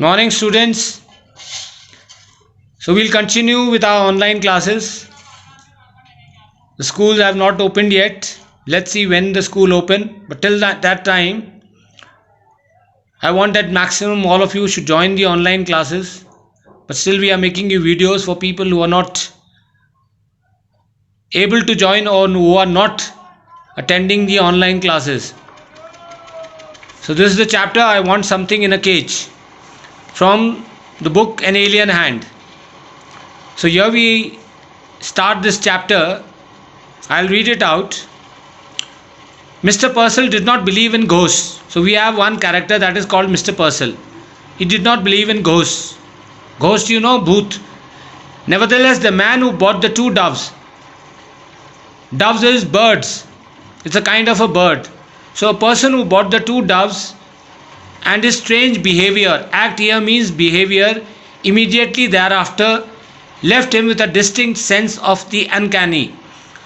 Morning, students. So we'll continue with our online classes. The schools have not opened yet. Let's see when the school open. But till that time, I want that maximum all of you should join the online classes. But still we are making you videos for people who are not able to join or who are not attending the online classes. So this is the chapter I Want Something in a Cage from the book An Alien Hand. So here we start this chapter. I'll read it out. Mr. Purcell did not believe in ghosts. So we have one character that is called Mr. Purcell. He did not believe in ghosts. Ghost, you know, bhoot. Nevertheless, the man who bought the two doves. Doves is birds. It's a kind of a bird. So a person who bought the two doves and his strange behavior, act here means behavior, immediately thereafter left him with a distinct sense of the uncanny.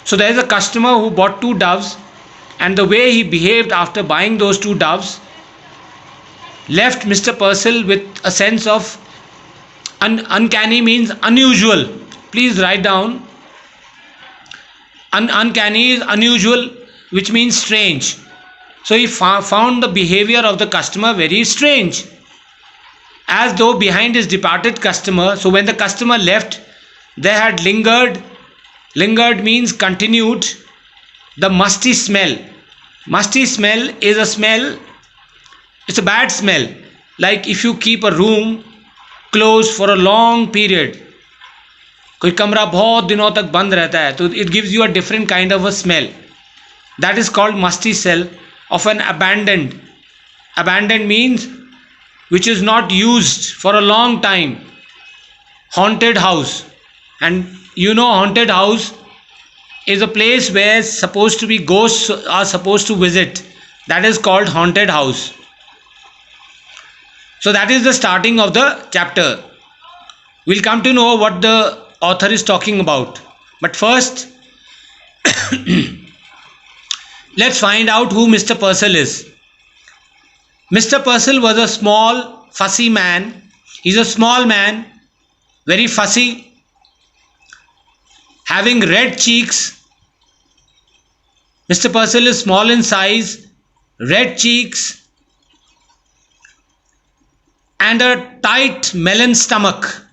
So there is a customer who bought two doves, and the way he behaved after buying those two doves left Mr. Purcell with a sense of uncanny means unusual. Please write down. Uncanny is unusual, which means strange. So he found the behavior of the customer very strange, as though behind his departed customer. So when the customer left, there had lingered means continued, the musty smell. Musty smell is a smell, it's a bad smell. Like if you keep a room closed for a long period, कोई कमरा बहुत दिनों तक बंद रहता है, तो it gives you a different kind of a smell. That is called musty smell of an abandoned. Abandoned means which is not used for a long time. Haunted house. And you know, haunted house is a place where supposed to be ghosts are supposed to visit. That is called haunted house. So that is the starting of the chapter. We'll come to know what the author is talking about. But first, let's find out who Mr. Purcell is. Mr. Purcell was a small, fussy man. He's a small man, very fussy, having red cheeks. Mr. Purcell is small in size, red cheeks, and a tight melon stomach.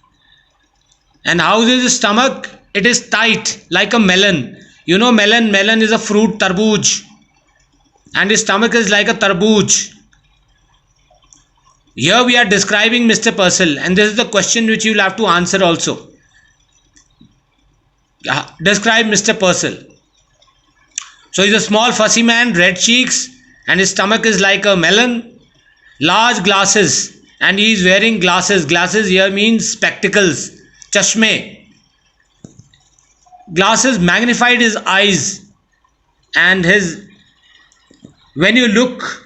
And how is his stomach? It is tight, like a melon. You know, melon is a fruit, tarbooj. And his stomach is like a tarbooj. Here we are describing Mr. Purcell, and this is the question which you will have to answer also. Describe Mr. Purcell. So he's a small fussy man, red cheeks, and his stomach is like a melon, large glasses, and he is wearing glasses. Glasses here means spectacles, chashme. Glasses magnified his eyes, and when you look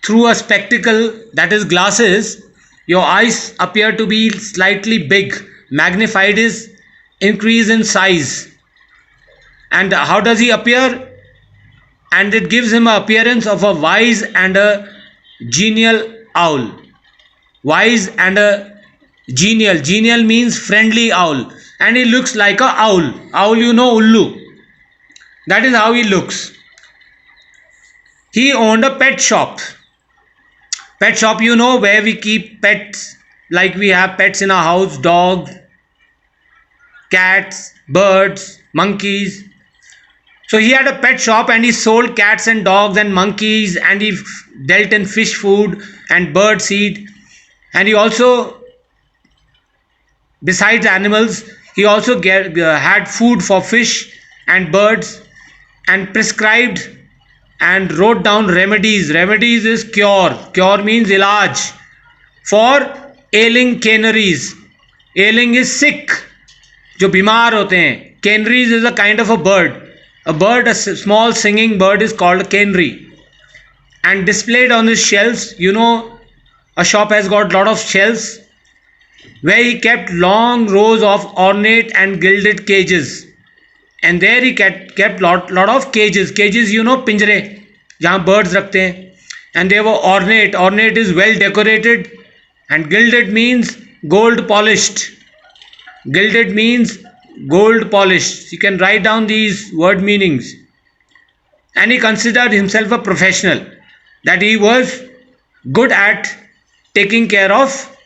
through a spectacle, that is glasses, your eyes appear to be slightly big. Magnified is increase in size. And how does he appear? And it gives him an appearance of a wise and a genial owl. Wise and a genial. Genial means friendly owl. And he looks like a owl. Owl, you know, ullu. That is how he looks. He owned a pet shop. Pet shop, you know, where we keep pets. Like we have pets in our house, dog, cats, birds, monkeys. So he had a pet shop and he sold cats and dogs and monkeys, and he dealt in fish food and bird seed. And he also, besides animals, he also had food for fish and birds, and prescribed and wrote down remedies. Remedies is cure. Cure means ilaj for ailing canaries. Ailing is sick, जो बीमार होते हैं. Canaries is a kind of a bird. A small singing bird is called a canary. And displayed on his shelves, you know, a shop has got lot of shelves where he kept long rows of ornate and gilded cages. And there he kept lot of cages. Cages, you know, pinjre, जहाँ birds रखते हैं. And they were ornate. Ornate is well decorated and gilded means gold polished. Gilded means gold polished. You can write down these word meanings. And he considered himself a professional, that he was good at taking care of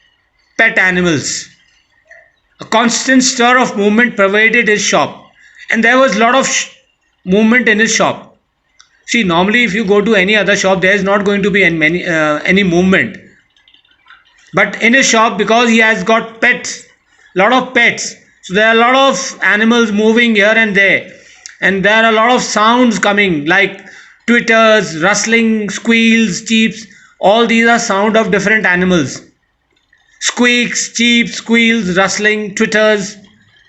pet animals. A constant stir of movement pervaded his shop, and there was a lot of movement in his shop. See, normally if you go to any other shop, there is not going to be any movement. But in his shop, because he has got pets, lot of pets, so there are a lot of animals moving here and there, and there are a lot of sounds coming like twitters, rustling, squeals, cheeps. All these are sound of different animals. Squeaks, cheeps, squeals, rustling, twitters,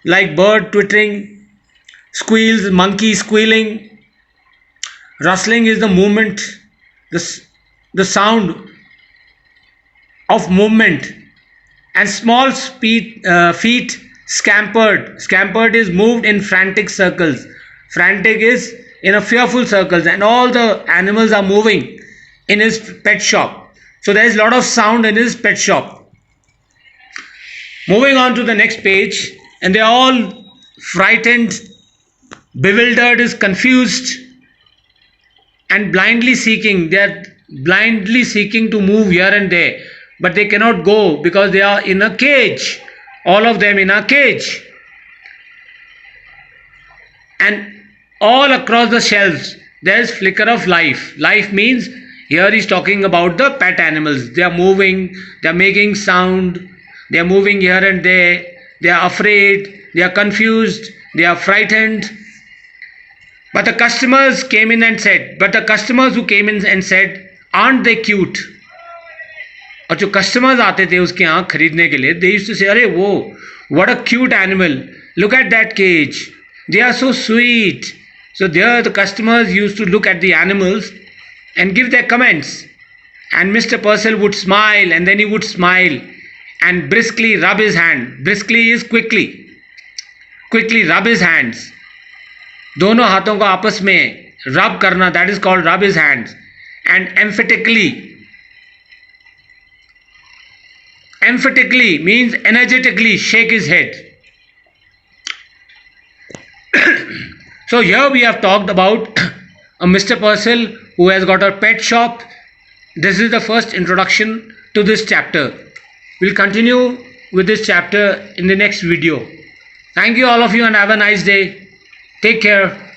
like bird twittering, squeals, monkey squealing. Rustling is the movement, the sound of movement. And small feet scampered. Scampered is moved in frantic circles. Frantic is in a fearful circles, and all the animals are moving in his pet shop. So there is a lot of sound in his pet shop. Moving on to the next page, and they are all frightened, bewildered, is confused, and blindly seeking. They are blindly seeking to move here and there, but they cannot go because they are in a cage. All of them in a cage. And all across the shelves there is flicker of life. Life means here he is talking about the pet animals. They are moving, they are making sound, they are moving here and there, they are afraid, they are confused, they are frightened. But the customers who came in and said, aren't they cute? और जो customers आते थे उसके यहाँ खरीदने के लिए, they used to say, अरे वो, what a cute animal, look at that cage, they are so sweet. So there the customers used to look at the animals and give their comments, and Mr. Purcell would smile, and then he would smile and briskly rub his hand. Briskly is quickly rub his hands. दोनों हाथों को आपस में rub करना, that is called rub his hands. And emphatically means energetically shake his head. So here we have talked about a Mr. Purcell who has got a pet shop. This is the first introduction to this chapter. We'll continue with this chapter in the next video. Thank you all of you, and have a nice day. Take care.